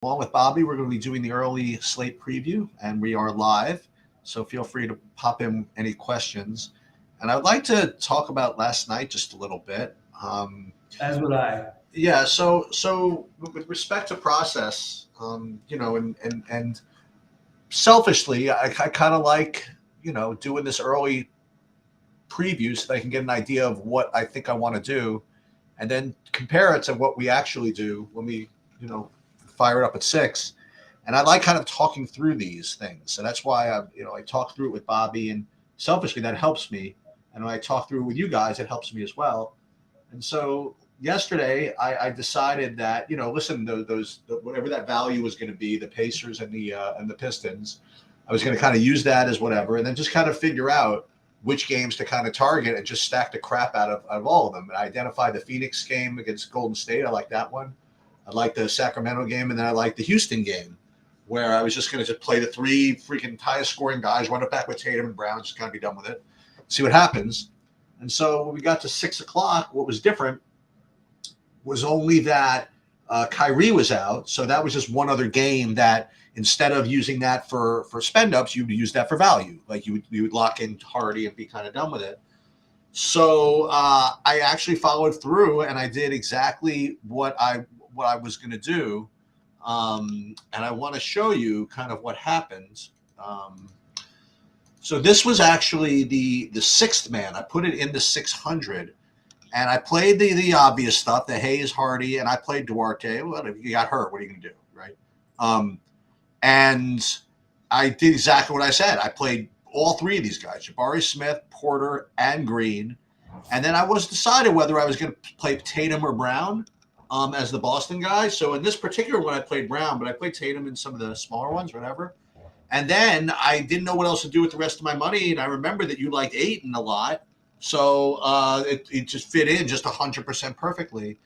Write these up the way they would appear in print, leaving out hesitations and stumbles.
Along with Bobby, we're going to be doing the early slate preview, and we are live. So feel free to pop in any questions. And I'd like to talk about last night just a little bit. As would I. Yeah. So with respect to process, and selfishly, I kind of like doing this early preview so that I can get an idea of what I think I want to do, and then compare it to what we actually do when we you know fire it up at 6. And I like kind of talking through these things. So that's why I talk through it with Bobby, and selfishly that helps me. And when I talk through it with you guys, it helps me as well. And so yesterday I decided that listen, those whatever that value was going to be, the Pacers and the Pistons, I was going to kind of use that as whatever, and then just kind of figure out which games to kind of target and just stack the crap out of all of them. And I identified the Phoenix game against Golden State. I like that one. I like the Sacramento game, and then I like the Houston game, where I was just going to just play the three freaking highest scoring guys, run it back with Tatum and Brown, just kind of be done with it, see what happens. And so when we got to 6 o'clock, what was different was only that Kyrie was out. So that was just one other game that instead of using that for spend ups, you would use that for value. Like you would lock in Hardy and be kind of done with it. So I actually followed through, and I did exactly what I was going to do. And I want to show you kind of what happened. So this was actually the sixth man. I put it in the 600, and I played the obvious stuff, the Hayes, Hardy, and I played Duarte. Well, if you got hurt, what are you going to do, right? And I did exactly what I said. I played all three of these guys, Jabari Smith, Porter, and Green. And then I was decided whether I was going to play Tatum or Brown as the Boston guy. So in this particular one, I played Brown, but I played Tatum in some of the smaller ones, whatever. And then I didn't know what else to do with the rest of my money. And I remember that you liked Ayton a lot. So it just fit in just 100% perfectly.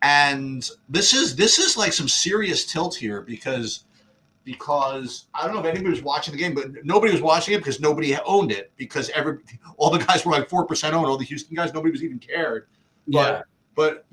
And this is like some serious tilt here because I don't know if anybody was watching the game, but nobody was watching it because nobody owned it because all the guys were like 4% owned. All the Houston guys, nobody was even cared. Yeah. But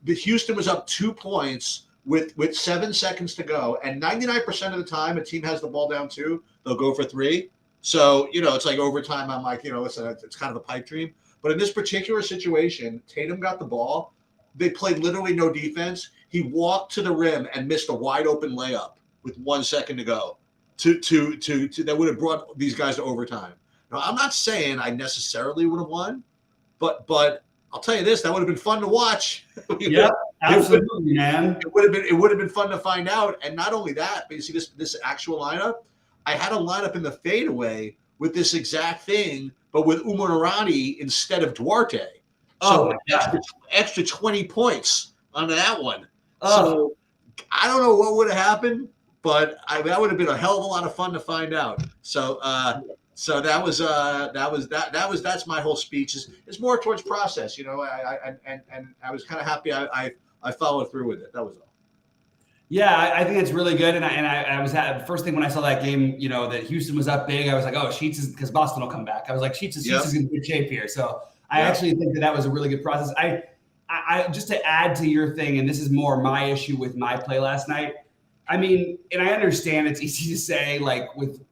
the Houston was up 2 points with 7 seconds to go, and 99% of the time a team has the ball down 2, they'll go for 3. So it's like overtime. I'm like, it's kind of a pipe dream. But in this particular situation, Tatum got the ball. They played literally no defense. He walked to the rim and missed a wide open layup with 1 second to go. To that would have brought these guys to overtime. Now, I'm not saying I necessarily would have won, but I'll tell you this: that would have been fun to watch. Yeah, absolutely, man. It would have been fun to find out. And not only that, but you see this actual lineup. I had a lineup in the fadeaway with this exact thing, but with Umar Narani instead of Duarte. So extra 20 points on that one. So I don't know what would have happened, but that would have been a hell of a lot of fun to find out. So that's my whole speech. It's more towards process, and I was kind of happy I followed through with it. That was all. Yeah, I think it's really good. And I was at first thing when I saw that game, that Houston was up big. I was like, oh, Sheets is because Boston will come back. I was like, Sheets is in good shape here. So I actually think that was a really good process. I just to add to your thing, and this is more my issue with my play last night. I mean, and I understand it's easy to say like with,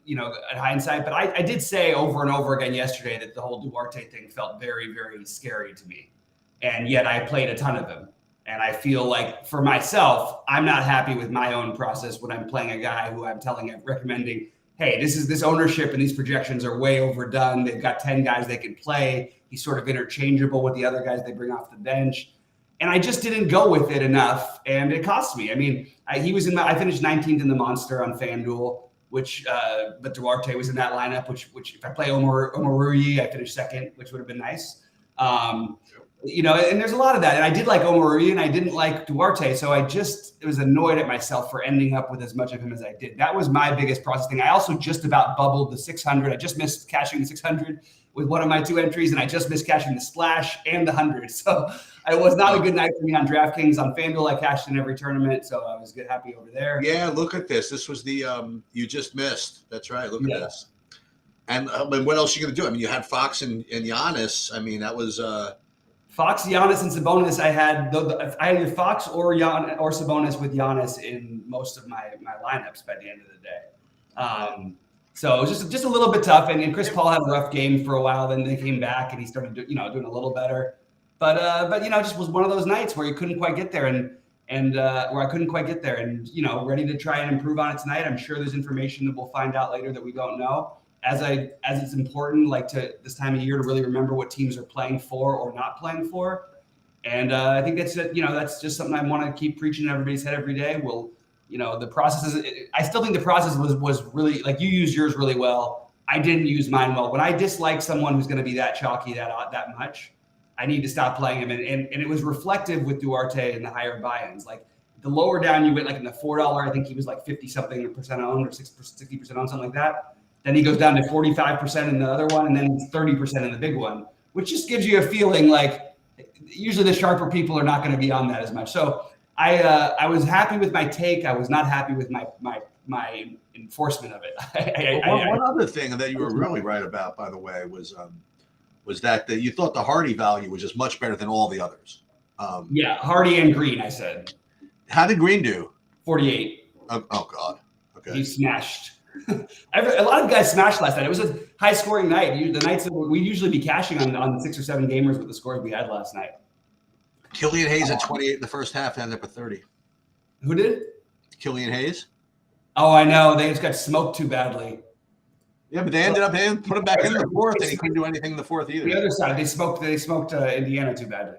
at hindsight, but I did say over and over again yesterday that the whole Duarte thing felt very, very scary to me. And yet I played a ton of them. And I feel like for myself, I'm not happy with my own process when I'm playing a guy who I'm recommending, hey, this ownership and these projections are way overdone. They've got 10 guys they can play. He's sort of interchangeable with the other guys they bring off the bench. And I just didn't go with it enough, and it cost me. I mean, I finished 19th in the Monster on FanDuel, but Duarte was in that lineup, which if I play Omar Rui, I finished second, which would have been nice. And there's a lot of that. And I did like Omar Rui, and I didn't like Duarte, so I just was annoyed at myself for ending up with as much of him as I did. That was my biggest process thing. I also just about bubbled the 600. I just missed cashing the 600 with one of my 2 entries, and I just missed cashing the splash and the 100. So it was not a good night for me on DraftKings. On FanDuel, I cashed in every tournament, so I was happy over there. Yeah, look at this. This was the you just missed. That's right. Look at this. And what else are you going to do? I mean, you had Fox and Giannis. I mean, that was Fox, Giannis, and Sabonis. I had either Fox or Sabonis with Giannis in most of my lineups by the end of the day. So it was just a little bit tough. And Chris Paul had a rough game for a while. Then they came back and he started doing a little better. But just was one of those nights where you couldn't quite get there, and where I couldn't quite get there, and ready to try and improve on it tonight. I'm sure there's information that we'll find out later that we don't know. As it's important, like to this time of year, to really remember what teams are playing for or not playing for. And I think that's just something I want to keep preaching in everybody's head every day. The process I still think the process was really, like, you used yours really well. I didn't use mine well. When I dislike someone who's going to be that chalky that much, I need to stop playing him. And it was reflective with Duarte and the higher buy-ins. Like, the lower down you went, like in the $4, I think he was like 50-something% owned or 60% owned, something like that. Then he goes down to 45% in the other one, and then 30% in the big one, which just gives you a feeling like usually the sharper people are not going to be on that as much. So I was happy with my take. I was not happy with my enforcement of it. One other thing that you were really right about, by the way, was that you thought the Hardy value was just much better than all the others. Yeah, Hardy and Green, I said. How did Green do? 48. Oh God. Okay. He smashed. A lot of guys smashed last night. It was a high-scoring night. The nights that we'd usually be cashing on 6 or 7 gamers with the scores we had last night. Killian Hayes at 28 in the first half, ended up at 30. Who did? Killian Hayes. Oh, I know. They just got smoked too badly. Yeah, but they ended up put him back in the fourth, and he couldn't do anything in the fourth either. The other side, they smoked Indiana too badly.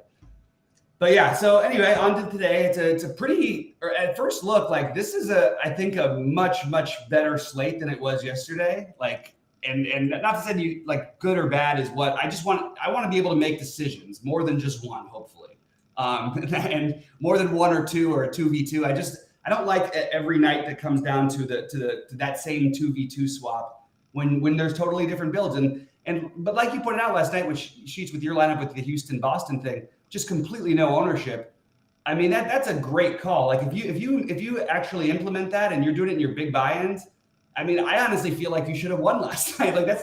But yeah, so anyway, on to today. It's a pretty, or at first look, like, this is I think a much, much better slate than it was yesterday. Like, and not to say you like good or bad is what I want to be able to make decisions more than just one, hopefully. And more than one or two or a 2v2. I don't like every night that comes down to that same 2v2 swap when there's totally different builds. But like you pointed out last night, which Sheets with your lineup with the Houston Boston thing, just completely no ownership. I mean, that's a great call. Like, if you actually implement that and you're doing it in your big buy-ins, I mean, I honestly feel like you should have won last night. Like, that's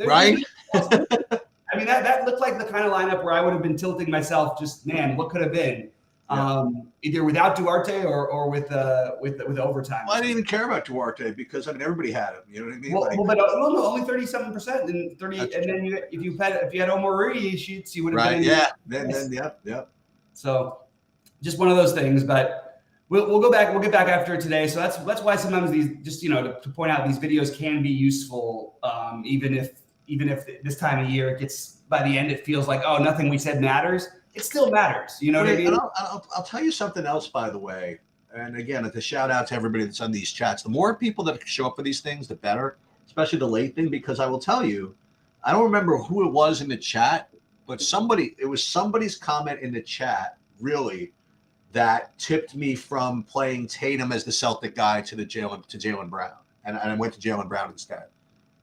right. I mean, that looked like the kind of lineup where I would have been tilting myself. Just, man, what could have been? Yeah. Either without Duarte or with overtime. Well, I didn't even care about Duarte because everybody had him. You know what I mean? Well, but no, only 37% and 30. And then if you had Omar Sheets, you would have been. Yeah. Then yep. So, just one of those things. But we'll go back. We'll get back after today. So that's why sometimes these, just to point out, these videos can be useful, even if this time of year it gets, by the end it feels like, oh, nothing we said matters. It still matters. You know what I mean? I'll tell you something else, by the way. And again, a shout out to everybody that's on these chats. The more people that show up for these things, the better, especially the late thing, because I will tell you, I don't remember who it was in the chat, but it was somebody's comment in the chat, really, that tipped me from playing Tatum as the Celtic guy to Jaylen Brown. And I went to Jaylen Brown instead.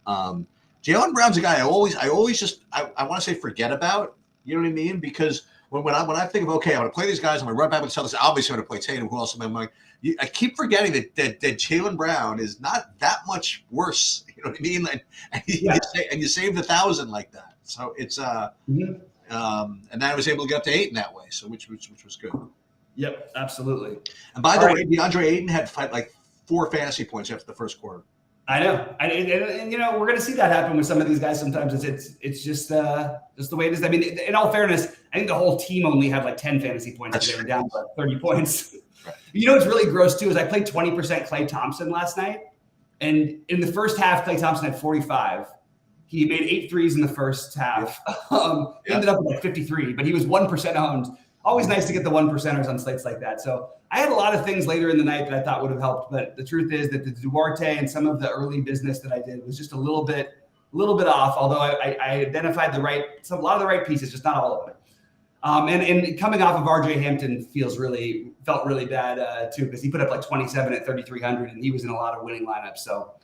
Jaylen Brown's a guy I always just I want to say forget about. You know what I mean? Because when I think of, okay, I'm going to play these guys, I'm going to run back with the Celtics. Obviously, I'm going to play Tatum. Who else am I like? I keep forgetting that Jaylen Brown is not that much worse. You know what I mean? And you saved 1,000 like that. So it's and then I was able to get up to 8 in that way. So which was good. Yep, absolutely. And by the way, DeAndre Ayton had like 4 fantasy points after the first quarter. I know, and we're going to see that happen with some of these guys. Sometimes it's just the way it is. I mean, in all fairness, I think the whole team only had like 10 fantasy points. They were down by 30 points. Right. What's really gross too is I played 20% Klay Thompson last night, and in the first half, Klay Thompson had 45. He made 8 threes in the first half. Ended up with like 53, but he was 1% owned. Always nice to get the 1%ers on slates like that. So I had a lot of things later in the night that I thought would have helped, but the truth is that the Duarte and some of the early business that I did was just a little bit off. Although I identified a lot of the right pieces, just not all of it. And coming off of RJ Hampton felt really bad too, because he put up like 27 at 3,300, and he was in a lot of winning lineups. So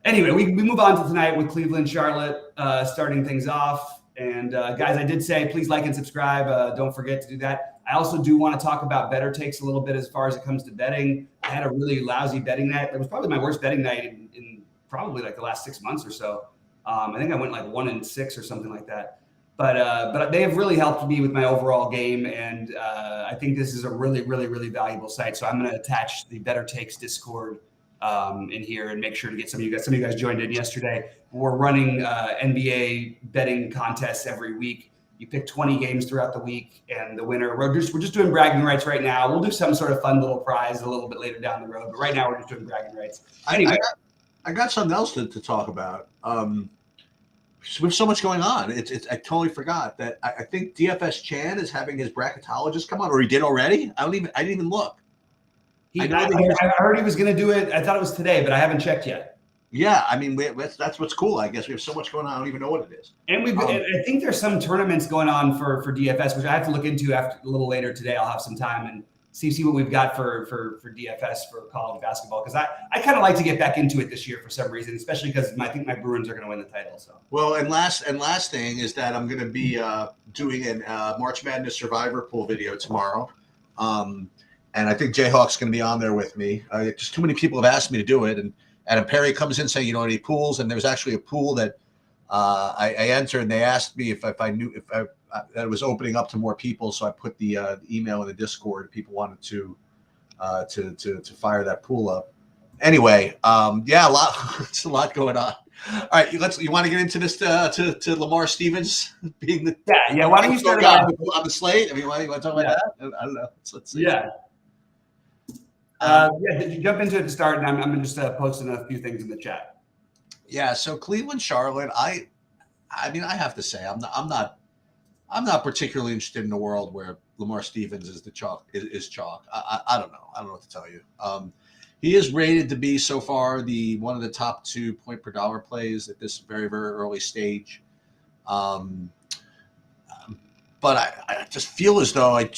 anyway, we move on to tonight with Cleveland, Charlotte, starting things off. And guys, I did say, please like and subscribe. Don't forget to do that. I also do want to talk about better takes a little bit as far as it comes to betting. I had a really lousy betting night. It was probably my worst betting night in probably like the last 6 months or so. I think I went like 1-6 or something like that. But they have really helped me with my overall game, and I think this is a really, really, really valuable site. So I'm going to attach the Better Takes Discord in here and make sure to get some of you guys. Some of you guys joined in yesterday. We're running NBA betting contests every week. You pick 20 games throughout the week, and the winner. We're just doing bragging rights right now. We'll do some sort of fun little prize a little bit later down the road, but right now we're just doing bragging rights. Anyway, I got something else to talk about. With so much going on, I totally forgot that I think DFS Chan is having his bracketologist come on, or he did already. I didn't even look. I heard he was going to do it. I thought it was today, but I haven't checked yet. Yeah, I mean that's what's cool. I guess we have so much going on. I don't even know what it is. And I think there's some tournaments going on for DFS, which I have to look into after a little later today. I'll have some time and see what we've got for DFS for college basketball, because I kind of like to get back into it this year for some reason, especially because I think my Bruins are going to win the title. So well, and last thing is that I'm going to be doing a March Madness Survivor Pool video tomorrow, and I think Jayhawk's going to be on there with me. Just too many people have asked me to do it, and Adam Perry comes in saying, you know, any pools, and there's actually a pool that I entered, and they asked me if I knew if that it was opening up to more people, so I put the email in the Discord if people wanted to fire that pool up. Anyway, yeah, it's a lot going on. All right, you want to get into this to Lamar Stevens being the yeah. Why don't you start on the slate? I mean, why you want to talk about that? I don't know. Let's see. Yeah. Jump into it to start, and I'm just posting a few things in the chat. Yeah, so Cleveland, Charlotte. I mean, I have to say, I'm not particularly interested in a world where Lamar Stevens is the chalk. Is chalk. I don't know. I don't know what to tell you. He is rated to be so far one of the top 2 point per dollar plays at this very, very early stage. But I just feel as though I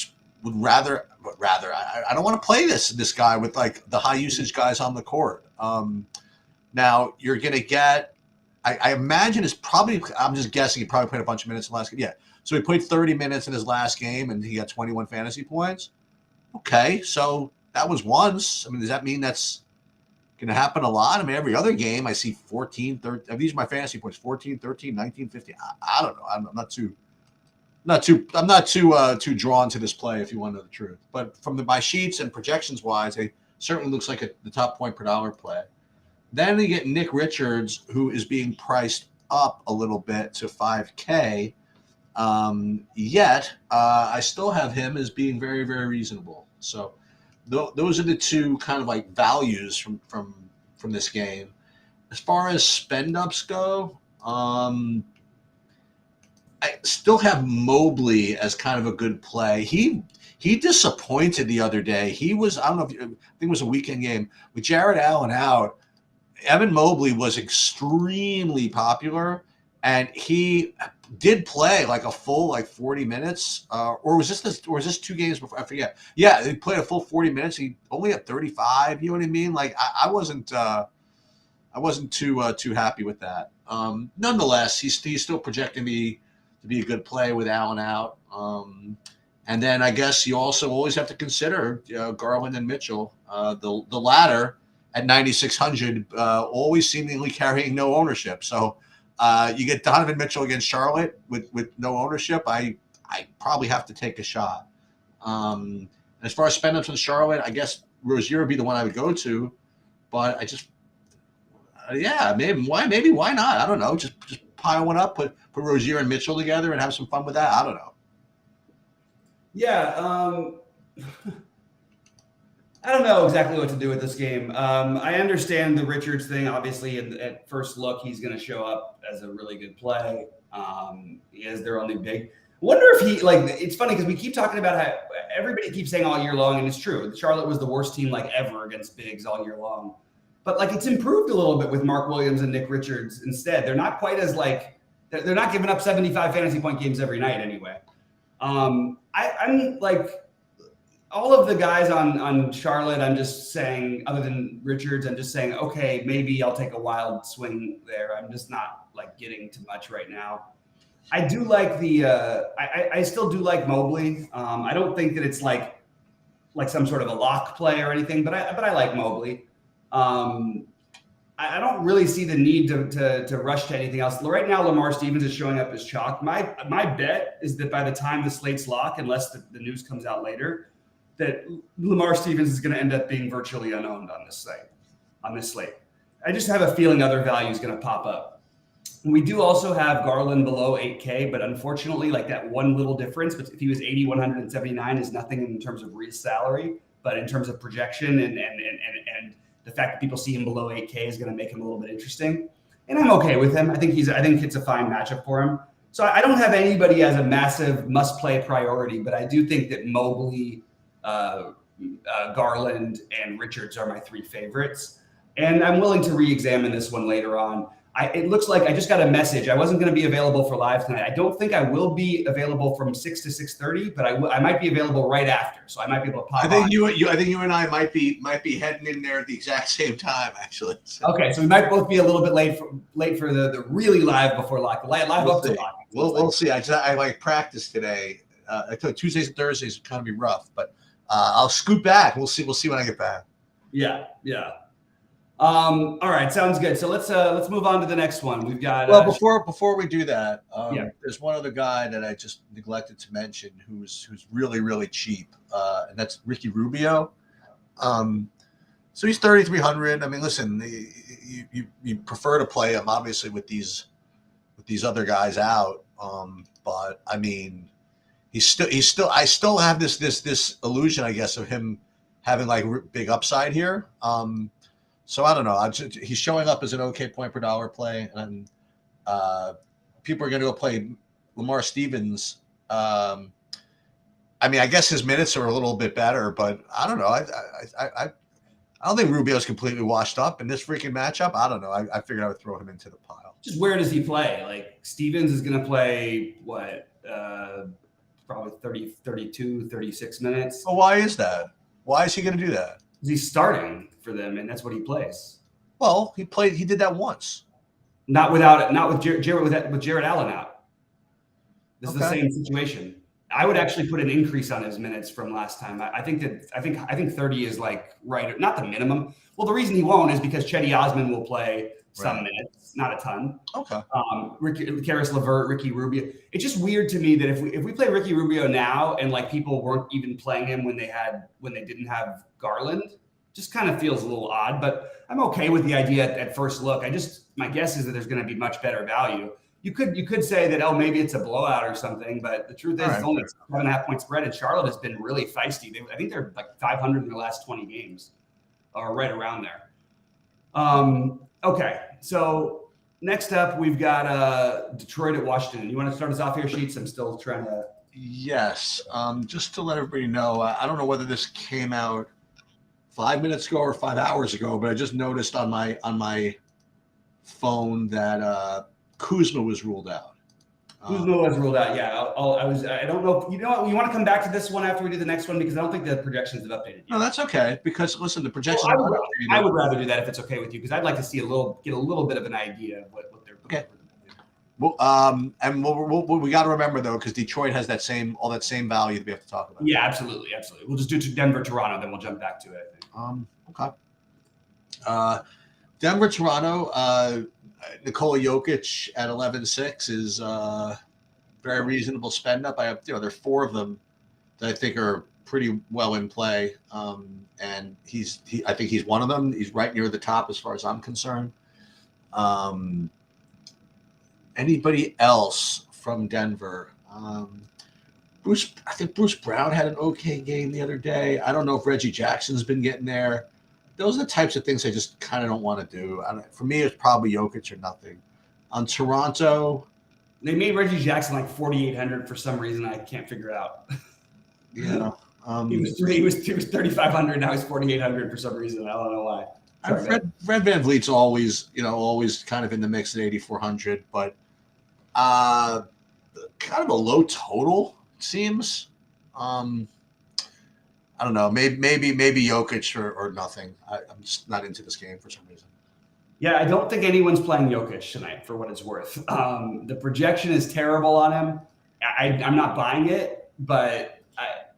would rather. I don't want to play this guy with like the high usage guys on the court. Now you're going to get. I imagine it's probably. I'm just guessing. He probably played a bunch of minutes in the last game. Yeah. So he played 30 minutes in his last game, and he got 21 fantasy points. Okay, so that was once. I mean, does that mean that's going to happen a lot? I mean, every other game I see 14, 13. These are my fantasy points: 14, 13, 19, 15. I don't know. I'm not too drawn to this play, if you want to know the truth. But from my sheets and projections wise, it certainly looks like the top point per dollar play. Then you get Nick Richards, who is being priced up a little bit to 5K. Yet I still have him as being very, very reasonable. So those are the two kind of like values from this game. As far as spend ups go, I still have Mobley as kind of a good play. He disappointed the other day. He was, I think it was a weekend game with Jared Allen out. Evan Mobley was extremely popular, and he did play like a full 40 minutes. Or was this 2 games before? I forget. Yeah, he played a full 40 minutes. He only had 35. You know what I mean? Like I wasn't too happy with that. Nonetheless, he's still projecting me to be a good play with Allen out. And then I guess you also always have to consider Garland and Mitchell. The latter at 9,600, always seemingly carrying no ownership. So you get Donovan Mitchell against Charlotte with no ownership. I probably have to take a shot. As far as spend ups in Charlotte, I guess Rozier would be the one I would go to. But I just, maybe why not? I don't know. Just pile one up, put Rozier and Mitchell together, and have some fun with that. I don't know. Yeah, I don't know exactly what to do with this game. I understand the Richards thing. Obviously, at first look, he's going to show up as a really good play. He is their only big. Wonder if he it's funny because we keep talking about how everybody keeps saying all year long, and it's true. Charlotte was the worst team ever against bigs all year long. But it's improved a little bit with Mark Williams and Nick Richards instead. They're not quite as they're not giving up 75 fantasy point games every night anyway. I'm all of the guys on Charlotte, I'm just saying, other than Richards, I'm just saying, okay, maybe I'll take a wild swing there. I'm just not getting too much right now. I do like I still do like Mobley. I don't think that it's like some sort of a lock play or anything, but I like Mobley. I don't really see the need to rush to anything else. Right now, Lamar Stevens is showing up as chalk. My bet is that by the time the slate's locked, unless the news comes out later, that Lamar Stevens is going to end up being virtually unowned on this slate. I just have a feeling other value is going to pop up. We do also have Garland below 8K, but unfortunately, like that one little difference, but if he was 8,179 is nothing in terms of real salary, but in terms of projection and the fact that people see him below 8K is going to make him a little bit interesting. And I'm okay with him. I think it's a fine matchup for him. So I don't have anybody as a massive must-play priority, but I do think that Mobley, Garland, and Richards are my three favorites. And I'm willing to re-examine this one later on. It looks like I just got a message. I wasn't going to be available for live tonight. I don't think I will be available from 6 to 6:30, but I might be available right after, so I might be able to pop. I think you and I might be heading in there at the exact same time, actually. So. Okay, so we might both be a little bit late for the really live before lock, live up to lock. We'll see. I like practice today. I thought Tuesdays and Thursdays would kind of be rough, but I'll scoot back. We'll see when I get back. Yeah. All right, sounds good. So let's move on to the next one. We've got before we do that, there's one other guy that I just neglected to mention who's really, really cheap, and that's Ricky Rubio. So he's 3,300. I mean, listen, you prefer to play him obviously with these other guys out, but I mean, I still have this illusion, I guess, of him having like big upside here. So I don't know. He's showing up as an okay point per dollar play, and people are going to go play Lamar Stevens. I mean, I guess his minutes are a little bit better, but I don't know. I don't think Rubio's completely washed up in this freaking matchup. I don't know. I figured I would throw him into the pile. Just where does he play? Like Stevens is going to play what? Probably 30, 32, 36 minutes. Well, why is that? Why is he going to do that? He's starting for them, and that's what he plays. Well, he did that once. Not with Jared Allen out. This is the same situation. I would actually put an increase on his minutes from last time. I think 30 is like right, not the minimum. Well, the reason he won't is because Chetty Osman will play some minutes, not a ton. Okay. Karis LeVert, Ricky Rubio. It's just weird to me that if we play Ricky Rubio now and like people weren't even playing him when they didn't have Garland, just kind of feels a little odd. But I'm okay with the idea at first look. My guess is that there's going to be much better value. You could say that maybe it's a blowout or something, but the truth is it's only 7.5 point spread, and Charlotte has been really feisty. I think they're like 500 in their last 20 games, or right around there. Okay, so next up we've got Detroit at Washington. You want to start us off here, Sheets? I'm still trying to. Yes, just to let everybody know, I don't know whether this came out 5 minutes ago or 5 hours ago, but I just noticed on my phone that Kuzma was ruled out. Kuzma was ruled out. Yeah, I don't know. You know what? You want to come back to this one after we do the next one because I don't think the projections have updated yet. No, that's okay. Because listen, the projections. Well, I would rather do that if it's okay with you because I'd like to see get a little bit of an idea of what they're. Okay. Well, and we got to remember though, because Detroit has all that same value that we have to talk about. Yeah, absolutely. We'll just do Denver, Toronto, then we'll jump back to it. Okay. Denver, Toronto. Nikola Jokic at 11.6 is very reasonable spend up. I have, there are 4 of them that I think are pretty well in play, and I think he's one of them. He's right near the top as far as I'm concerned. Anybody else from Denver? I think Bruce Brown had an okay game the other day. I don't know if Reggie Jackson's been getting there. Those are the types of things I just kind of don't want to do. For me, it's probably Jokic or nothing. On Toronto, they made Reggie Jackson like 4,800 for some reason. I can't figure it out. Yeah, he was 3,500. Now he's 4,800 for some reason. I don't know why. Fred VanVleet's always kind of in the mix at 8,400, but kind of a low total it seems. I don't know. Maybe Jokic or nothing. I'm just not into this game for some reason. Yeah, I don't think anyone's playing Jokic tonight for what it's worth. The projection is terrible on him. I'm not buying it, but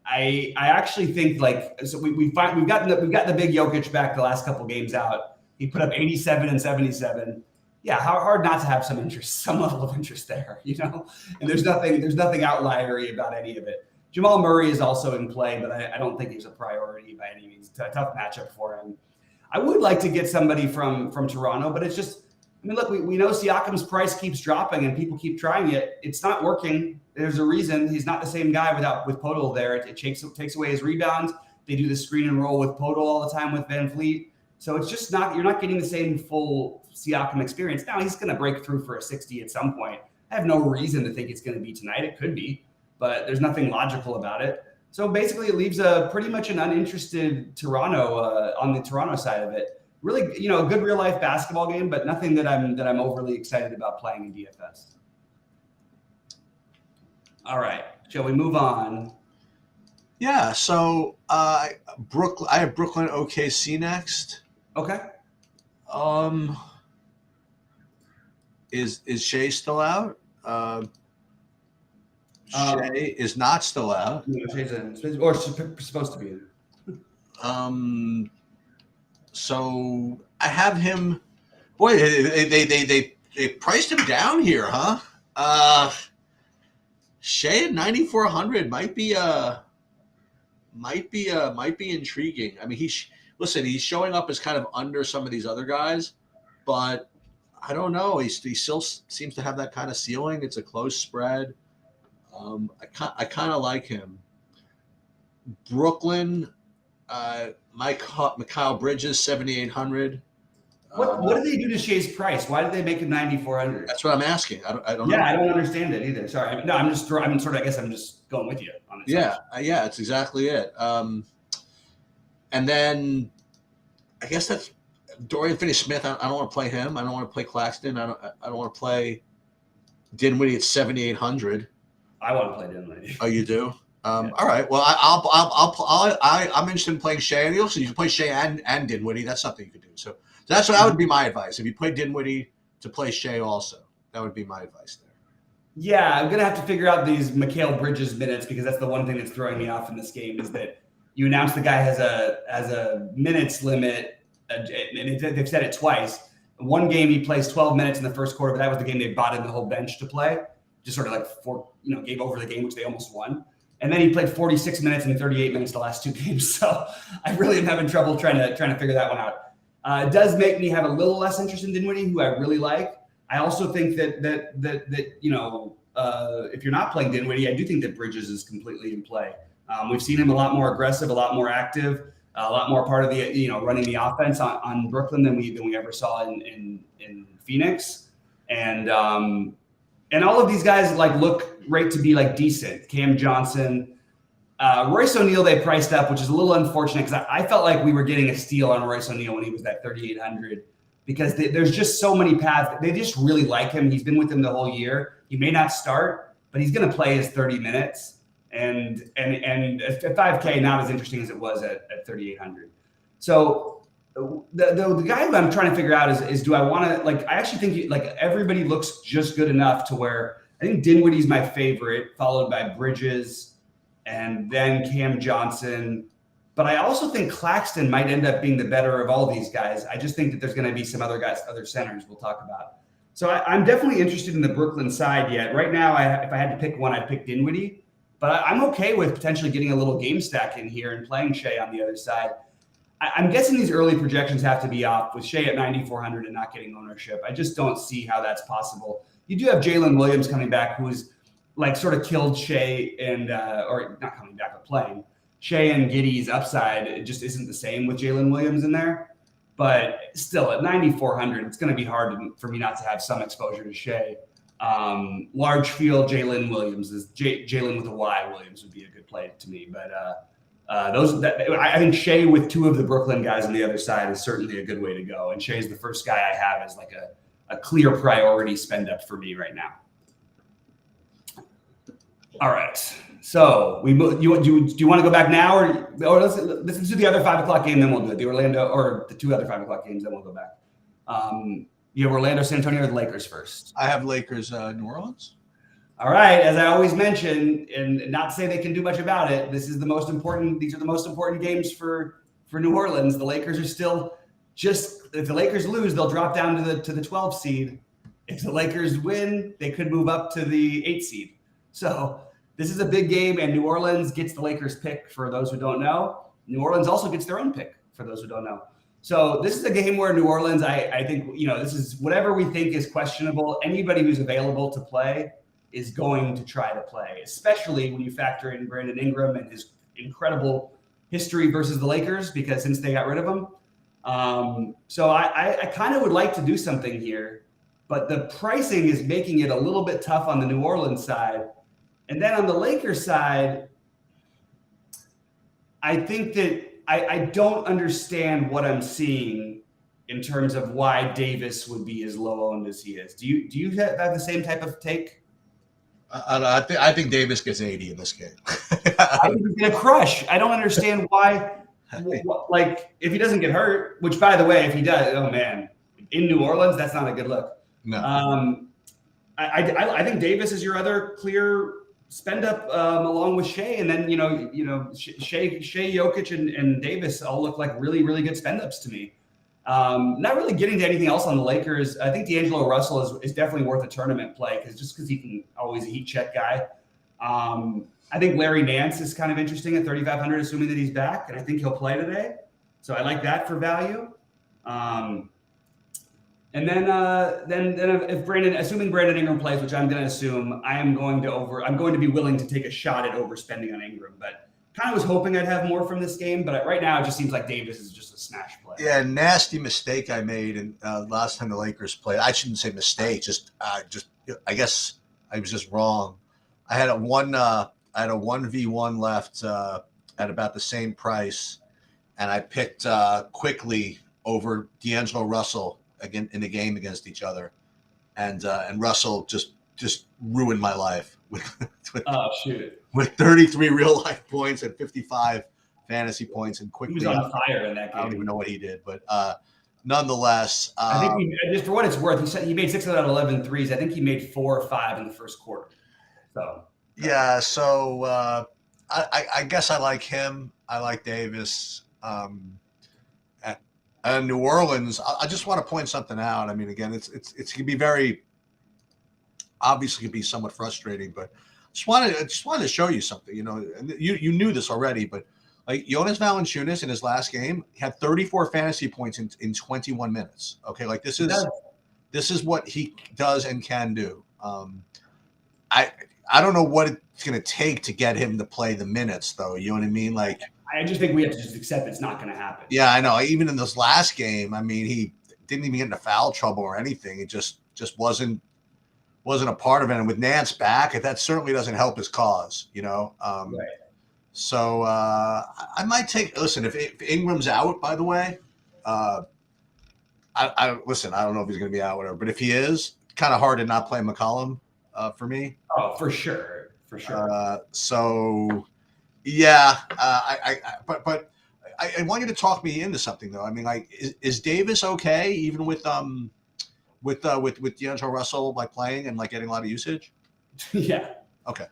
I actually think we've gotten the big Jokic back the last couple games out. He put up 87 and 77. Yeah, how hard not to have some interest, some level of interest there, you know? And there's nothing outliery about any of it. Jamal Murray is also in play, but I don't think he's a priority by any means. It's a tough matchup for him. I would like to get somebody from Toronto, but it's just, I mean, look, we know Siakam's price keeps dropping and people keep trying it. It's not working. There's a reason. He's not the same guy with Podol there. It takes away his rebounds. They do the screen and roll with Podol all the time with Van Fleet. So it's just you're not getting the same full Siakam experience. Now he's going to break through for a 60 at some point. I have no reason to think it's going to be tonight. It could be, but there's nothing logical about it. So basically it leaves pretty much an uninterested Toronto on the Toronto side of it. Really, you know, a good real life basketball game, but nothing that I'm overly excited about playing in DFS. All right, shall we move on? Yeah. So I have Brooklyn OKC next. Okay. Is Shea still out? Shea is not still out. Shay's in, or supposed to be in. So I have him. Boy, they priced him down here, huh? Shea at 9,400 might be intriguing. I mean, he's showing up as kind of under some of these other guys, but I don't know. He still seems to have that kind of ceiling. It's a close spread. I kind of like him. Brooklyn, Mikal Bridges, 7,800. What did they do to Shea's price? Why did they make it 9,400? That's what I'm asking. I don't know. Yeah, I don't understand it either. Sorry. No, I'm just I guess I'm just going with you on it. Yeah, that's exactly it. And then I guess that's Dorian Finney-Smith. I don't want to play him. I don't want to play Claxton. I don't want to play Dinwiddie at 7,800. I want to play Dinwiddie. Oh, you do? Yeah. All right. Well, I'm interested in playing Shea. And also, you can play Shea and Dinwiddie. That's something you could do. So that would be my advice. If you play Dinwiddie, to play Shea also. That would be my advice there. Yeah, I'm gonna have to figure out these Mikal Bridges minutes because that's the one thing that's throwing me off in this game is that you announce the guy has a minutes limit, and they've said it twice. One game he plays 12 minutes in the first quarter, but that was the game they bought in the whole bench to play. Just sort of like gave over the game, which they almost won. And then he played 46 minutes and 38 minutes the last two games. So I really am having trouble trying to figure that one out. It does make me have a little less interest in Dinwiddie, who I really like. I also think that if you're not playing Dinwiddie, I do think that Bridges is completely in play. We've seen him a lot more aggressive, a lot more active, a lot more part of the running the offense on Brooklyn than we ever saw in Phoenix, and all of these guys look great to be decent. Cam Johnson. Royce O'Neal they priced up, which is a little unfortunate because I felt like we were getting a steal on Royce O'Neal when he was at 3,800 because there's just so many paths. They just really like him. He's been with them the whole year. He may not start, but he's going to play his 30 minutes. And at 5K, not as interesting as it was at 3,800. So the guy who I'm trying to figure out is do I want to I actually think everybody looks just good enough to where I think Dinwiddie's my favorite, followed by Bridges. And then Cam Johnson. But I also think Claxton might end up being the better of all these guys. I just think that there's going to be some other guys, other centers we'll talk about. So I'm definitely interested in the Brooklyn side yet. Right now, if I had to pick one, I'd pick Dinwiddie. But I'm okay with potentially getting a little game stack in here and playing Shea on the other side. I'm guessing these early projections have to be off with Shea at 9,400 and not getting ownership. I just don't see how that's possible. You do have Jalen Williams coming back, who's sort of killed Shea and or not coming back, but playing. Shea and Giddey's upside, it just isn't the same with Jalen Williams in there. But still, at 9,400, it's going to be hard for me not to have some exposure to Shea. Large field, Jalen Williams is Jalen with a Y. Williams would be a good play to me. But I think Shea with two of the Brooklyn guys on the other side is certainly a good way to go. And Shea's the first guy I have as a clear priority spend up for me right now. All right. So do you want to go back now or let's do the other 5 o'clock game, then we'll do it. The Orlando or the two other 5 o'clock games, then we'll go back. You have Orlando, San Antonio, or the Lakers first? I have Lakers, New Orleans. All right. As I always mention, and not to say they can do much about it, these are the most important games for New Orleans. The Lakers are still just if the Lakers lose, they'll drop down to the 12 seed. If the Lakers win, they could move up to the 8 seed. So this is a big game, and New Orleans gets the Lakers pick for those who don't know. New Orleans also gets their own pick for those who don't know. So this is a game where New Orleans, I think, this is whatever we think is questionable. Anybody who's available to play is going to try to play, especially when you factor in Brandon Ingram and his incredible history versus the Lakers, because since they got rid of him. So I kind of would like to do something here, but the pricing is making it a little bit tough on the New Orleans side. And then on the Lakers side, I think that I don't understand what I'm seeing in terms of why Davis would be as low owned as he is. Do you have the same type of take? I think Davis gets 80 in this game. I think he's gonna crush. I don't understand why. Like if he doesn't get hurt, which by the way, if he does, oh man, in New Orleans, that's not a good look. No. I think Davis is your other clear spend up along with Shea, and then Shea, Jokic, and Davis all look like really, really good spend ups to me. Not really getting to anything else on the Lakers. I think D'Angelo Russell is definitely worth a tournament play because he can always a heat check guy. I think Larry Nance is kind of interesting at 3,500, assuming that he's back, and I think he'll play today. So I like that for value. And then if assuming Brandon Ingram plays, which I'm going to assume, I'm going to be willing to take a shot at overspending on Ingram, but kind of was hoping I'd have more from this game. But right now, it just seems like Davis is just a smash play. Yeah, nasty mistake I made in last time the Lakers played. I shouldn't say mistake. Just I guess I was just wrong. I had a 1v1 left at about the same price, and I picked quickly over D'Angelo Russell again in the game against each other, and Russell just ruined my life with 33 real life points and 55 fantasy points, and quickly he was on fire in that game. I don't even know what he did, but nonetheless, I think just for what it's worth, he made 6 out of 11 threes. I think he made 4 or 5 in the first quarter. So yeah, so I guess I like him. I like Davis. And New Orleans, I just want to point something out. I mean, again, it's can be very obviously can be somewhat frustrating, but just wanted to show you something. And you knew this already, but like Jonas Valanciunas in his last game had 34 fantasy points in 21 minutes. Okay, like this is what he does and can do. I don't know what it's going to take to get him to play the minutes, though. You know what I mean? Like, I just think we have to just accept it's not going to happen. Yeah, I know. Even in this last game, I mean, he didn't even get into foul trouble or anything. It just wasn't a part of it. And with Nance back, that certainly doesn't help his cause, Right. So I might take. Listen, if Ingram's out, by the way, I listen. I don't know if he's going to be out, whatever. But if he is, kind of hard to not play McCollum for me. Oh, for sure. So. Yeah, but I want you to talk me into something though. I mean, like, is Davis okay even with D'Angelo Russell like playing and like getting a lot of usage? Yeah. Okay.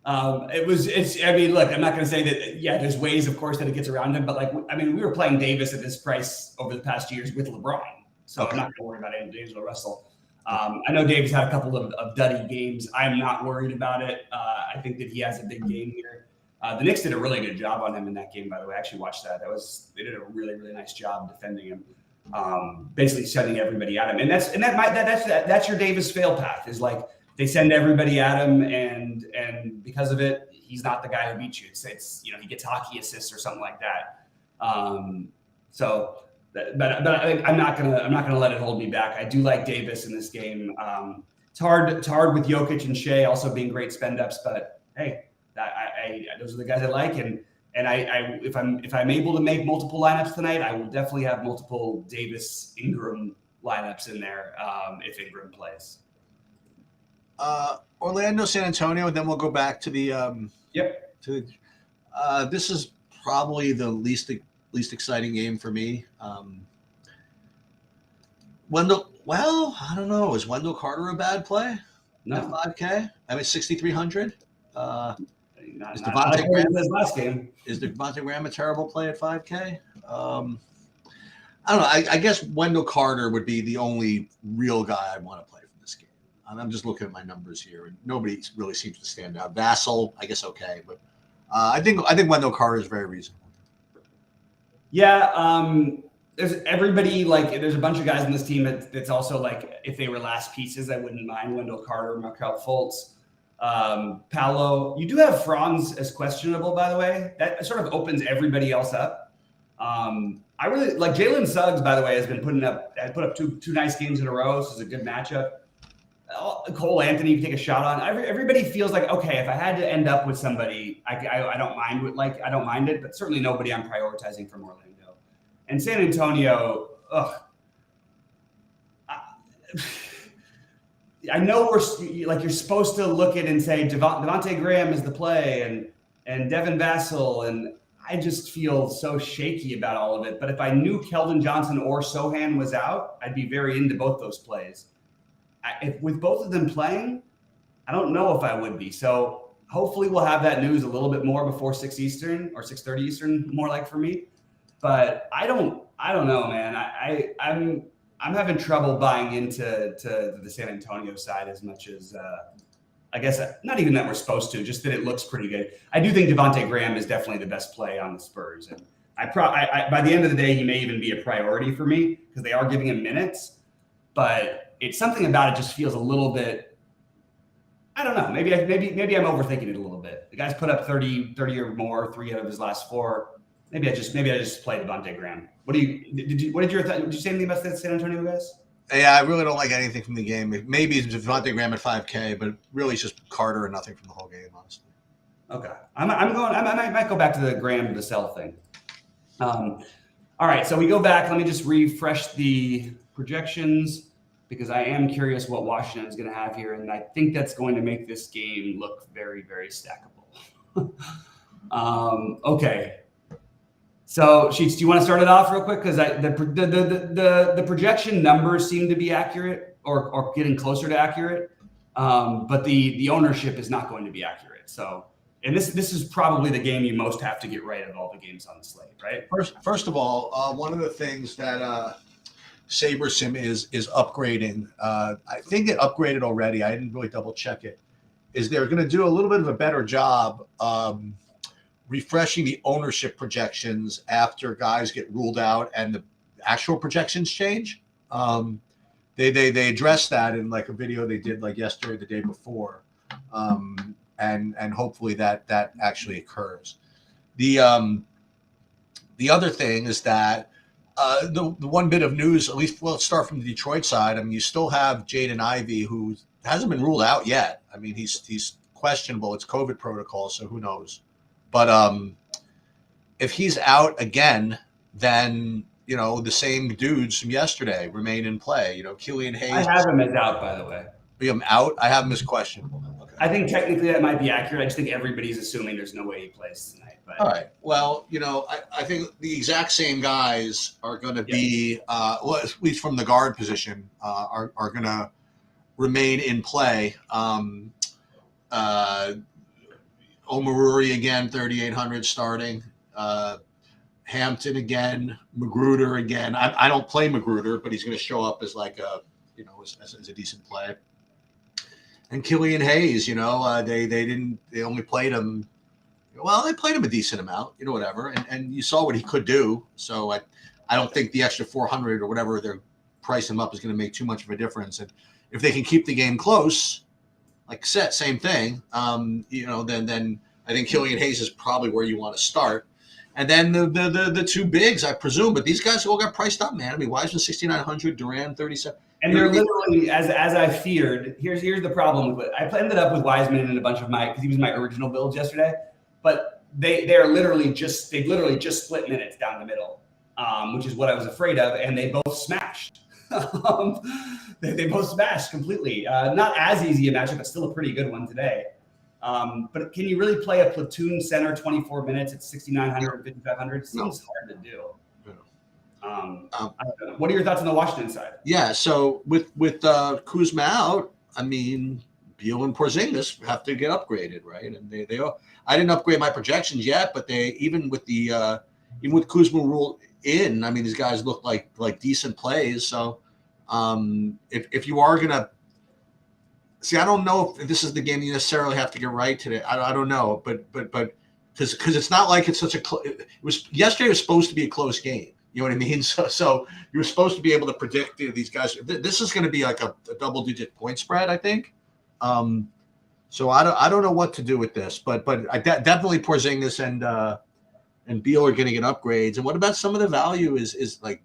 I mean, look, I'm not going to say that. Yeah, there's ways, of course, that it gets around him, but like, I mean, we were playing Davis at this price over the past years with LeBron, so okay. I'm not going to worry about D'Angelo Russell. I know Davis had a couple of duddy games. I'm not worried about it. I think that he has a big game here. The Knicks did a really good job on him in that game, by the way. I actually watched that. They did a really, really nice job defending him, basically sending everybody at him. And that's your Davis fail path is like they send everybody at him, and because of it, he's not the guy who beats you. It's he gets hockey assists or something like that. But I'm not gonna let it hold me back. I do like Davis in this game. It's hard with Jokic and Shea also being great spend ups, but hey. Those are the guys I like, and if I'm able to make multiple lineups tonight, I will definitely have multiple Davis Ingram lineups in there if Ingram plays. Orlando, San Antonio, and then we'll go back to the Yep. This is probably the least exciting game for me. Wendell. Well, I don't know. Is Wendell Carter a bad play? No. At 5K. I mean 6,300. Is Devontae Graham a terrible play at 5K? I don't know. I guess Wendell Carter would be the only real guy I'd want to play for this game. And I'm just looking at my numbers here, and nobody really seems to stand out. Vassell, I guess, okay, but I think Wendell Carter is very reasonable. Yeah, there's everybody there's a bunch of guys on this team that's also like if they were last pieces, I wouldn't mind Wendell Carter, Markelle Fultz, Paolo. You do have Franz as questionable, by the way. That sort of opens everybody else up. I really like Jalen Suggs, by the way, has put up two nice games in a row. This is a good matchup. Cole Anthony, you take a shot on. Everybody feels like, okay, if I had to end up with somebody, I don't mind I don't mind it, but certainly nobody I'm prioritizing from Orlando. And San Antonio, I know you're supposed to look at and say Devontae Graham is the play and Devin Vassell, and I just feel so shaky about all of it. But if I knew Keldon Johnson or Sohan was out, I'd be very into both those plays. With both of them playing, I don't know if I would be. So hopefully we'll have that news a little bit more before 6 Eastern or 6:30 Eastern, more like for me. But I don't know, man. I'm having trouble buying into the San Antonio side as much as I guess not even that we're supposed to, just that it looks pretty good. I do think Devontae Graham is definitely the best play on the Spurs, and I by the end of the day he may even be a priority for me because they are giving him minutes, but it's something about it just feels a little bit. I don't know. Maybe I'm overthinking it a little bit. The guy's put up 30 or more, 3 out of his last 4. Maybe I just play Devontae Graham. Did you say anything about the San Antonio guys? Yeah, I really don't like anything from the game. Maybe it's Devontae Graham at 5K, but really it's just Carter and nothing from the whole game, honestly. Okay, I might go back to the Graham to sell thing. All right, so we go back. Let me just refresh the projections because I am curious what Washington is going to have here, and I think that's going to make this game look very, very stackable. Okay. So, Sheets, do you want to start it off real quick? Because the projection numbers seem to be accurate or getting closer to accurate, but the ownership is not going to be accurate. So, and this is probably the game you most have to get right of all the games on the slate, right? First of all, one of the things that SaberSim is upgrading, I think it upgraded already. I didn't really double check it. Is they're going to do a little bit of a better job refreshing the ownership projections after guys get ruled out and the actual projections change. They addressed that in like a video they did like yesterday, the day before, and hopefully that actually occurs. The other thing is that the one bit of news, at least let's start from the Detroit side. I mean, you still have Jaden Ivey, who hasn't been ruled out yet. I mean, he's questionable. It's COVID protocol, so who knows? But if he's out again, then, the same dudes from yesterday remain in play. Killian Hayes. I have him as out, by the way. I'm out? I have him as questionable. Okay. I think technically that might be accurate. I just think everybody's assuming there's no way he plays tonight. But. All right. Well, I think the exact same guys are going to be, at least from the guard position, are going to remain in play. Omaruri again, 3,800 starting. Hampton again. Magruder again. I don't play Magruder, but he's going to show up as like as a decent play. And Killian Hayes, they only played him. Well, they played him a decent amount, whatever. And you saw what he could do. So I don't think the extra 400 or whatever they're pricing him up is going to make too much of a difference. And if they can keep the game close, like Set, same thing. Then I think Killian Hayes is probably where you want to start, and then the two bigs, I presume. But these guys all got priced up, man. I mean, Wiseman 6,900, Durant 37, and they're literally as I feared. Here's the problem with it. I ended up with Wiseman in a bunch of because he was my original build yesterday, but they literally just split minutes down the middle, which is what I was afraid of, and they both smashed. They both smashed completely. Not as easy a matchup, but still a pretty good one today. But can you really play a platoon center 24 minutes at 6,900 and 5,500? Seems hard to do. I don't know. What are your thoughts on the Washington side? Yeah, so with Kuzma out, I mean, Beal and Porzingis have to get upgraded, right? And they I didn't upgrade my projections yet, but even with Kuzma rule in. I mean, these guys look like decent plays. So if you are gonna see, I don't know if this is the game you necessarily have to get right today. I don't know, but because it's not like it's such a it was yesterday was supposed to be a close game. You know what I mean? So you were supposed to be able to predict these guys. This is going to be like a double-digit point spread, I think. So I don't know what to do with this, but definitely Porzingis and Beal are going to get upgrades. And what about some of the value is like,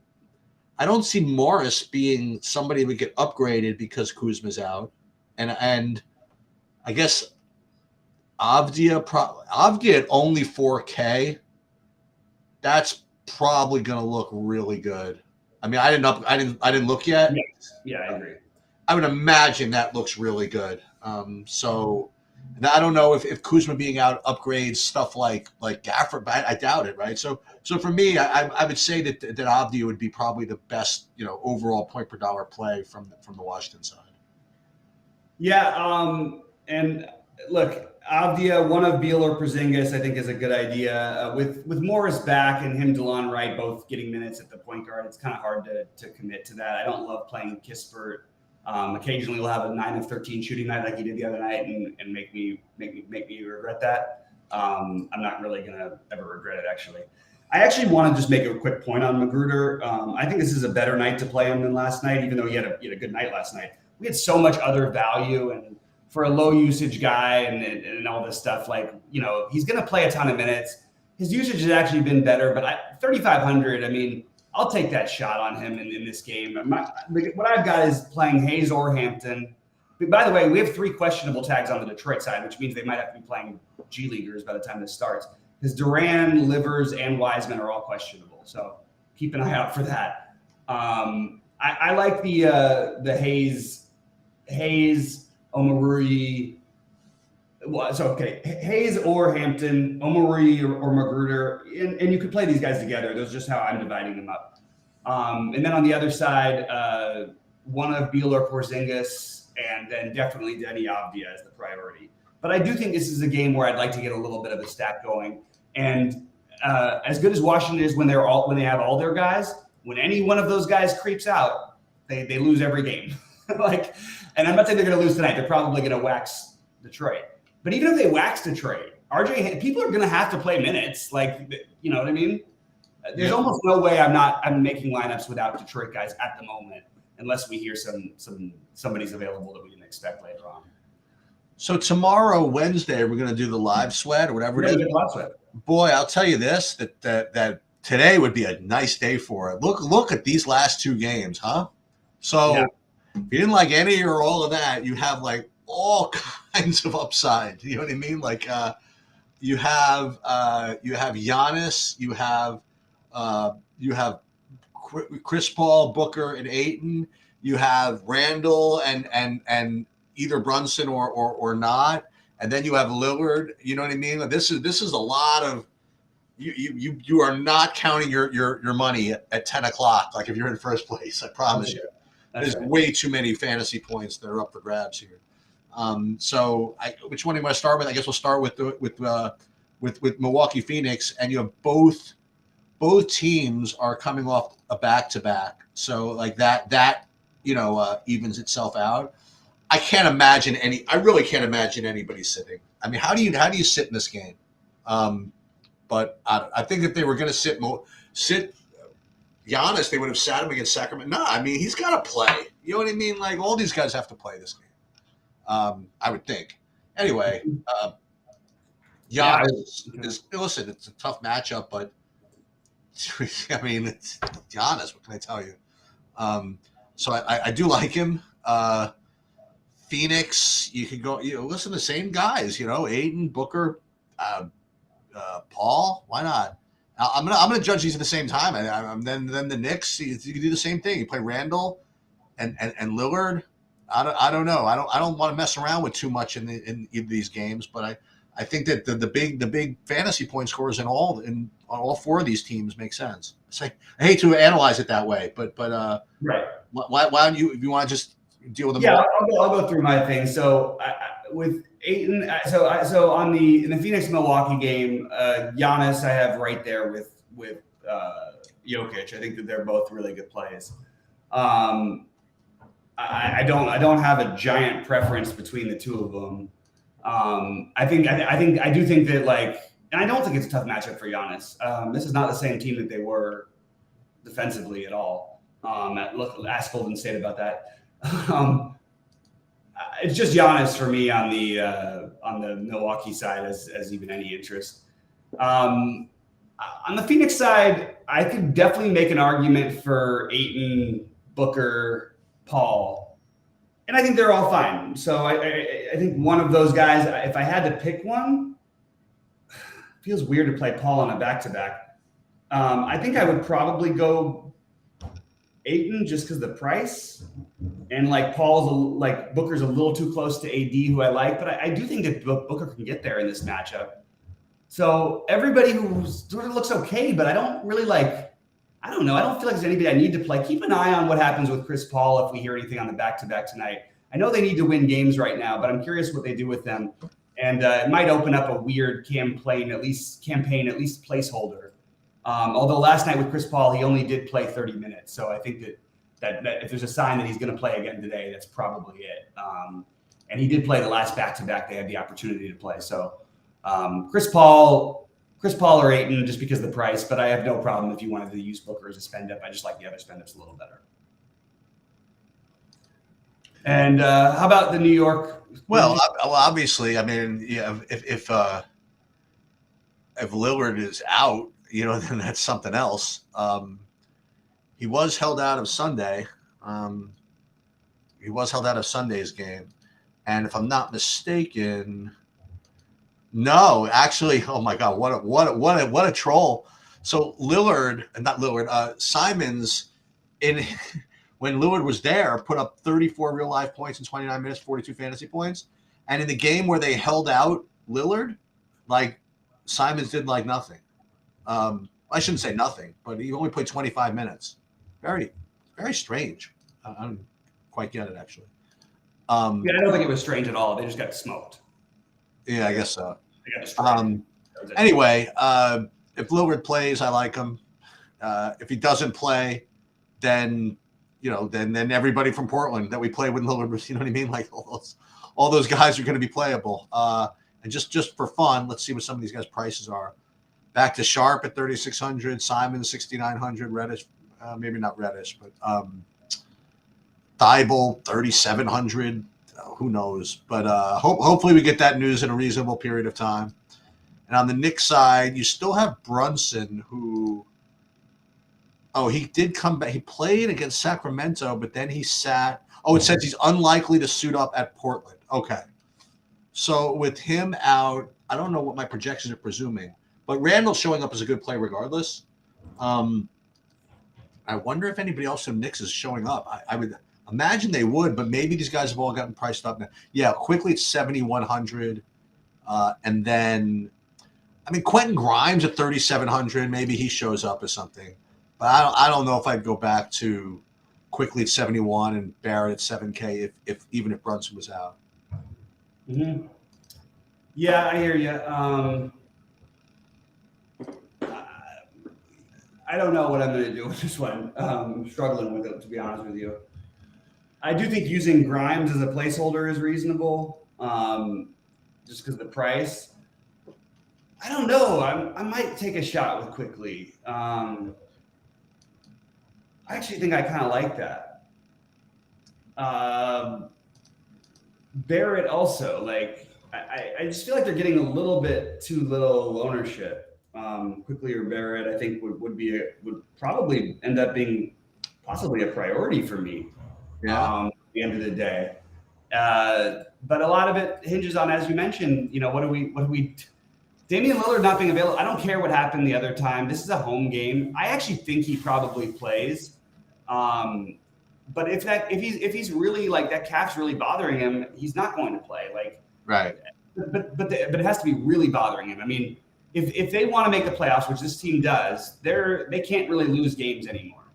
I don't see Morris being somebody who would get upgraded because Kuzma's out, and I guess Avdia at only 4K. That's probably going to look really good. I mean, I didn't look yet. Yes. Yeah, I agree. I would imagine that looks really good. So I don't know if Kuzma being out upgrades stuff like Gafford, but I doubt it, right? So for me, I would say that Avdia would be probably the best, overall point per dollar play from the Washington side. Yeah, and look, Avdia, one of Beal or Porzingis, I think is a good idea. With Morris back and him, DeLon Wright, both getting minutes at the point guard, it's kind of hard to commit to that. I don't love playing Kispert. Occasionally he'll have a 9 of 13 shooting night like he did the other night and make me regret that. I'm not really gonna ever regret it, actually. I actually want to just make a quick point on Magruder. I think this is a better night to play him than last night, even though he had a good night last night. We had so much other value, and for a low usage guy and all this stuff, like, he's going to play a ton of minutes. His usage has actually been better, but 3,500, I mean, I'll take that shot on him in this game. What I've got is playing Hayes or Hampton. But by the way, we have 3 questionable tags on the Detroit side, which means they might have to be playing G Leaguers by the time this starts. Because Duran, Livers, and Wiseman are all questionable. So keep an eye out for that. I like the Hayes, Omarui. Well, so okay, Hayes or Hampton, Omarui or Magruder, and you could play these guys together. That's just how I'm dividing them up. And then on the other side, one of Beal or Porzingis, and then definitely Denny Avdia as the priority. But I do think this is a game where I'd like to get a little bit of a stack going. And as good as Washington is when they have all their guys, when any one of those guys creeps out, they lose every game. And I'm not saying they're going to lose tonight. They're probably going to wax Detroit. But even if they wax Detroit, people are going to have to play minutes. You know what I mean? There's almost no way I'm making lineups without Detroit guys at the moment, unless we hear somebody's available that we didn't expect later on. So tomorrow, Wednesday, we're going to do the live sweat or whatever it is. Live sweat. Boy, I'll tell you this, that today would be a nice day for it. Look at these last 2 games, huh? So if you didn't like any or all of that, you have like all kinds of upside. You know what I mean? Like you have Giannis, you have Chris Paul, Booker, and Ayton. You have Randall and either Brunson or not, and then you have Lillard. You know what I mean? This is a lot of you are not counting your money at 10 o'clock. Like if you're in first place, I promise you. There's way too many fantasy points that are up for grabs here. So which one do you want to start with? I guess we'll start with Milwaukee Phoenix, and you have both teams are coming off a back-to-back. So like that evens itself out. I really can't imagine anybody sitting. I mean, how do you sit in this game? But I think if they were going to sit Giannis, they would have sat him against Sacramento. No, I mean, he's got to play. You know what I mean? Like, all these guys have to play this game, I would think. Anyway, Giannis listen, it's a tough matchup, but I mean, it's Giannis. What can I tell you? So I do like him. Phoenix, you can go, listen to the same guys, Ayton, Booker, Paul. Why not? I'm gonna judge these at the same time. Then the Knicks, you can do the same thing. You play Randall and Lillard. I don't know. I don't want to mess around with too much in these games, but I think that the big fantasy point scores in all 4 of these teams make sense. It's like, I hate to analyze it that way, but right. Why don't you, if you want to just deal with them? Yeah, I'll go through my thing. So with Ayton, so in the Phoenix Milwaukee game, Giannis I have right there with Jokic. I think that they're both really good plays. I don't have a giant preference between the two of them. I do think that and I don't think it's a tough matchup for Giannis. This is not the same team that they were defensively at all. Ask Golden State about that. It's just Giannis for me on the Milwaukee side as even any interest. On the Phoenix side, I could definitely make an argument for Ayton, Booker, Paul, and I think they're all fine. So I think one of those guys, if I had to pick one, it feels weird to play Paul on a back-to-back. I think I would probably go Ayton just because the price, and Booker's a little too close to AD, who I like, but I do think that Booker can get there in this matchup. So everybody who sort of looks okay, but I don't really I don't know. I don't feel like there's anybody I need to play. Keep an eye on what happens with Chris Paul if we hear anything on the back-to-back tonight. I know they need to win games right now, but I'm curious what they do with them. And it might open up a weird campaign, at least placeholder. Although last night with Chris Paul, he only did play 30 minutes. So I think that if there's a sign that he's going to play again today, that's probably it. And he did play the last back-to-back they had the opportunity to play. So Chris Paul or Ayton, just because of the price, but I have no problem if you wanted to use Booker as a spend-up. I just like the other spend-ups a little better. And how about the New York? Well, obviously, I mean, yeah, if Lillard is out, then that's something else. He was held out of Sunday. He was held out of Sunday's game, and if I'm not mistaken. No, actually, oh my God, what a troll. So Simons when Lillard was there, put up 34 real life points in 29 minutes, 42 fantasy points. And in the game where they held out Lillard, Simons did nothing. I shouldn't say nothing, but he only played 25 minutes. Very, very strange. I don't quite get it, actually. I don't think it was strange at all. They just got smoked. Yeah, I guess so. They got Anyway, if Lillard plays, I like him. If he doesn't play, then then everybody from Portland that we play with Lillard, you know what I mean? All those guys are going to be playable. And just for fun, let's see what some of these guys' prices are. Back to Sharp at 3,600, Simon 6,900, Reddish, maybe not Reddish, but Thibault 3,700. Who knows? But hopefully we get that news in a reasonable period of time. And on the Knicks side, you still have Brunson, who he did come back. He played against Sacramento, but then he sat. Oh, it says he's unlikely to suit up at Portland. Okay. So with him out, I don't know what my projections are presuming, but Randall showing up is a good play regardless. I wonder if anybody else from Knicks is showing up. I would imagine they would, but maybe these guys have all gotten priced up now. Yeah, quickly it's 7,100. And then, Quentin Grimes at 3,700. Maybe he shows up as something. But I don't know if I'd go back to quickly at 71 and Barrett at 7K even if Brunson was out. Mm-hmm. Yeah, I hear you. I don't know what I'm going to do with this one. I'm struggling with it, to be honest with you. I do think using Grimes as a placeholder is reasonable, just because of the price. I don't know. I might take a shot with Quickly. I actually think I kind of like that. Barrett also, I just feel like they're getting a little bit too little ownership. Quickly or Barrett, I think would probably end up being possibly a priority for me. Yeah. At the end of the day. But a lot of it hinges on, as you mentioned, what do we Damian Lillard not being available. I don't care what happened the other time. This is a home game. I actually think he probably plays. But if he's really that calf's really bothering him, he's not going to play. Right. But it has to be really bothering him. If they want to make the playoffs, which this team does, they can't really lose games anymore.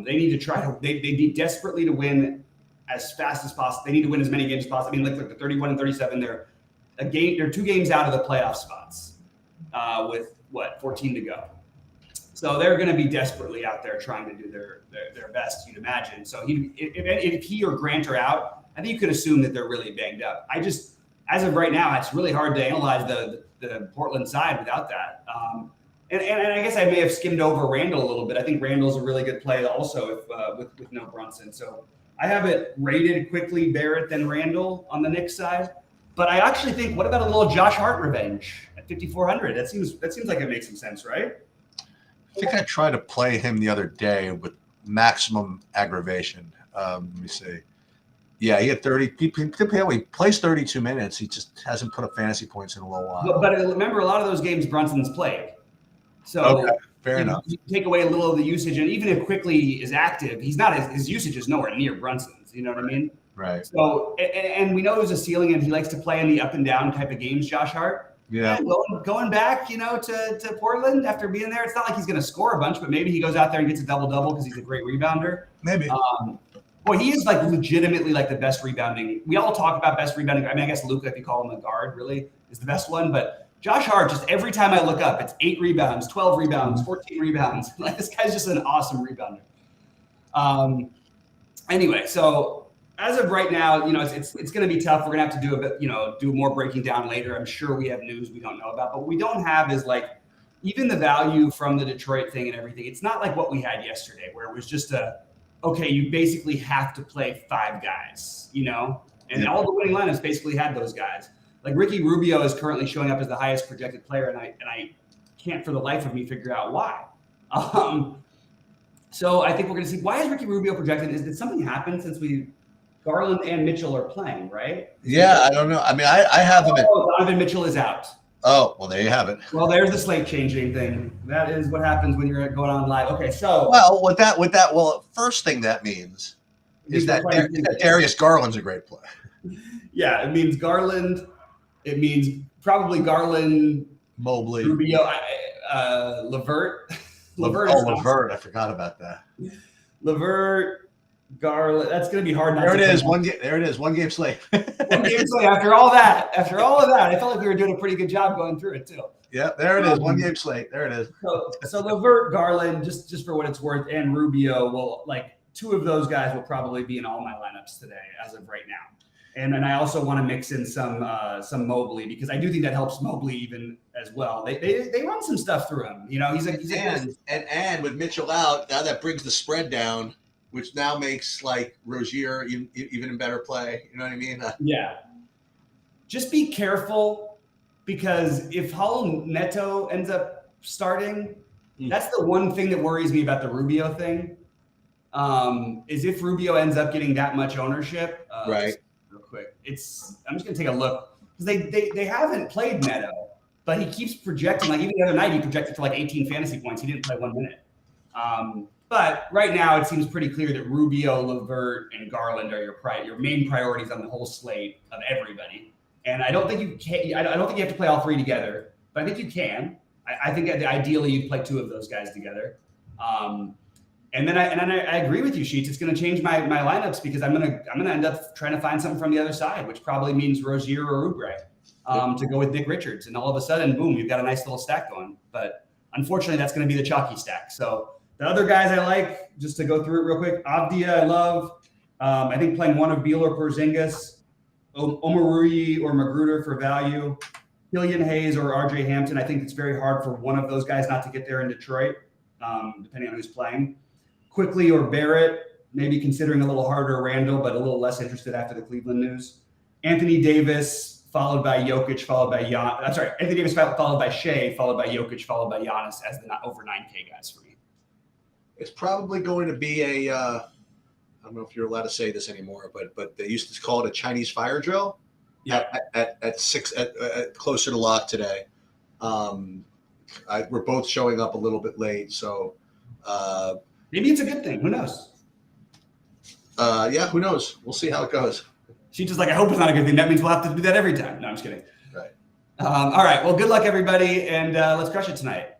They need to try to. They need desperately to win as fast as possible. They need to win as many games as possible. Look, the 31 and 37. They're 2 games out of the playoff spots, with 14 to go. So they're going to be desperately out there trying to do their best, you'd imagine. So if he or Grant are out, I think you could assume that they're really banged up. As of right now, it's really hard to analyze the Portland side without that. And I guess I may have skimmed over Randall a little bit. I think Randall's a really good play also with no Brunson. So I have it rated quickly Barrett then Randall on the Knicks side. But I actually think, what about a little Josh Hart revenge at 5,400? That seems like it makes some sense, right? I think I tried to play him the other day with maximum aggravation. Let me see. Yeah, he had 30. He plays 32 minutes. He just hasn't put up fantasy points in a little while. But remember, a lot of those games Brunson's played. So okay, fair enough. You take away a little of the usage, and even if Quickly is active, he's not. His usage is nowhere near Brunson's. You know what I mean? Right. So, and we know there's a ceiling, and he likes to play in the up and down type of games, Josh Hart. Yeah. Going back, to Portland after being there, it's not like he's going to score a bunch, but maybe he goes out there and gets a double-double because he's a great rebounder. Maybe. Boy, he is like legitimately like the best rebounding. We all talk about best rebounding. I mean, I guess Luka, if you call him a guard, really is the best one. But Josh Hart, just every time I look up, it's 8 rebounds, 12 rebounds, 14 rebounds. Like, this guy's just an awesome rebounder. Anyway, so as of right now, it's going to be tough. We're going to have to do a bit, do more breaking down later. I'm sure we have news we don't know about, but what we don't have is like even the value from the Detroit thing and everything. It's not like what we had yesterday, where it was just okay, you basically have to play 5 guys, and all the winning lineups basically had those guys. Like Ricky Rubio is currently showing up as the highest projected player, and I can't for the life of me figure out why. So I think we're going to see, why is Ricky Rubio projected? Did something happen since Garland and Mitchell are playing, right? Yeah, I don't know. I mean, I have him. Donovan Mitchell is out. Oh, well, there you have it. Well, there's the slate changing thing. That is what happens when you're going on live. Okay, so. Well, with that, first thing that means is that Darius Garland's a great player. Yeah, it means Garland. It means probably Garland, Mobley, Rubio, LeVert. LeVert. I forgot about that. LeVert, Garland. That's going to be hard. There it is. One game slate. One game slate. After all of that, I felt like we were doing a pretty good job going through it too. Yeah, there it is. One game slate. There it is. So LeVert, Garland, just for what it's worth, and Rubio will, like, 2 of those guys will probably be in all my lineups today as of right now. And then I also want to mix in some Mobley, because I do think that helps Mobley even as well. They run some stuff through him. And with Mitchell out, now that brings the spread down, which now makes like Rozier even a better play. You know what I mean? Yeah. Just be careful, because if Hall Neto ends up starting, that's the one thing that worries me about the Rubio thing. Is if Rubio ends up getting that much ownership, right? Real quick, I'm just gonna take a look, because they haven't played Neto, but he keeps projecting. Like, even the other night, he projected for like 18 fantasy points. He didn't play 1 minute. But right now, it seems pretty clear that Rubio, LeVert, and Garland are your main priorities on the whole slate of everybody. And I don't think you can. I don't think you have to play all 3 together, but I think you can. I think ideally you'd play 2 of those guys together. And then I agree with you, Sheets. It's going to change my lineups, because I'm gonna end up trying to find something from the other side, which probably means Rozier or Oubre to go with Nick Richards, and all of a sudden, boom, you've got a nice little stack going. But unfortunately, that's going to be the chalky stack. So the other guys I like, just to go through it real quick, Avdia I love. I think playing one of Beal or Porzingis, Omarui or Magruder for value, Killian Hayes or RJ Hampton. I think it's very hard for one of those guys not to get there in Detroit, depending on who's playing. Quickly or Barrett, maybe considering a little harder Randall, but a little less interested after the Cleveland news. Anthony Davis, followed by Jokic, followed by Anthony Davis followed by Shea, followed by Jokic, followed by Giannis as the over 9K guys for me. It's probably going to be I don't know if you're allowed to say this anymore, but they used to call it a Chinese fire drill. Yeah. At 6 closer to lock today. We're both showing up a little bit late, so. Maybe it's a good thing. Who knows? Yeah, who knows? We'll see how it goes. She's just like, I hope it's not a good thing. That means we'll have to do that every time. No, I'm just kidding. Right. All right. Well, good luck, everybody, and let's crush it tonight.